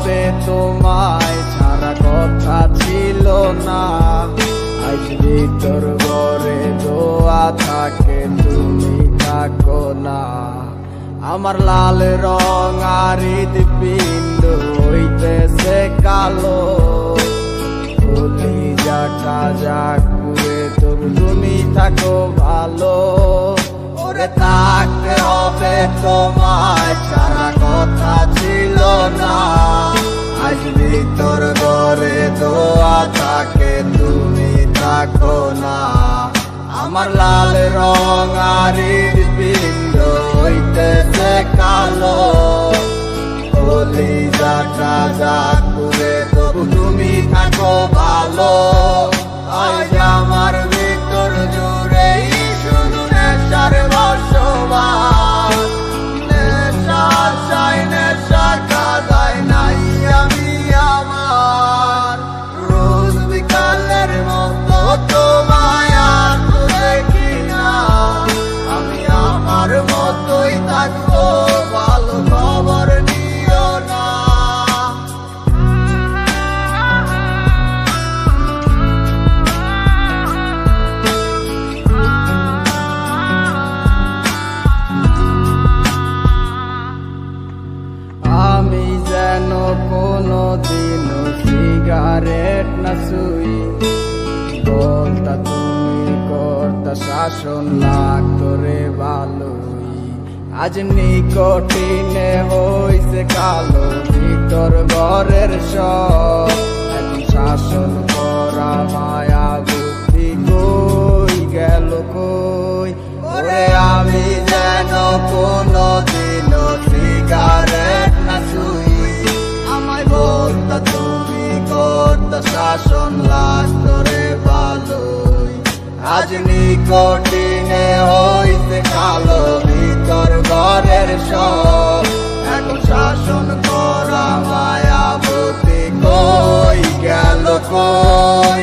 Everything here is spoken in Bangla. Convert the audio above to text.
হবে তোমায় ছাড়া কথা ছিল না। আজ ভিতর ঘরে দোয়া থাকে তুমি থাকো না। আমার লাল রং আর হৃদপিণ্ড হইতেছে কালো, কলিজাটা যাক পুড়ে তবু তুমি থাকো ভালো। ওরে থাকতে হবে তোমায় ছাড়া কথা ছিল না। আজ ভিতর ঘরে দোয়া থাকে তুমি থাকো না। আমার লাল রং আর হৃদপিণ্ড হইতেছে কালো, কলিজাটা যাক পুড়ে তবু তুমি থাকো ভালো। আজ আমার ভিতর জুড়েই শুধু নেশার বসবাস, নেশার চাই নেশার কাদায় নাই আমি আমার। রোজ বিকালের মতো তোমায় আর তো দেখি না, আমি আমার মতোই থাকবো ভালো খবর নিও না। আমি যেন কোনো দিনও সিগারেট না ছুঁই, বলতা তুমি করতা শাসন লাগতো রে ভালোই। আজ নিকটিনে হইছে কালো ভিতর ঘরের সব, এখন শাসন করা মায়া বুদ্ধি কই গেল কই। ওরে আমি যেন কোনো দিনও সিগারেট না ছুঁই, আমায় বলতা তুমি করতা শাসন লাগতো রে ভালোই। আজ নিকটিনে হইছে কালো ভিতর ঘরের সব, এখন শাসন করা মায়া বুদ্ধি কই গেল কই।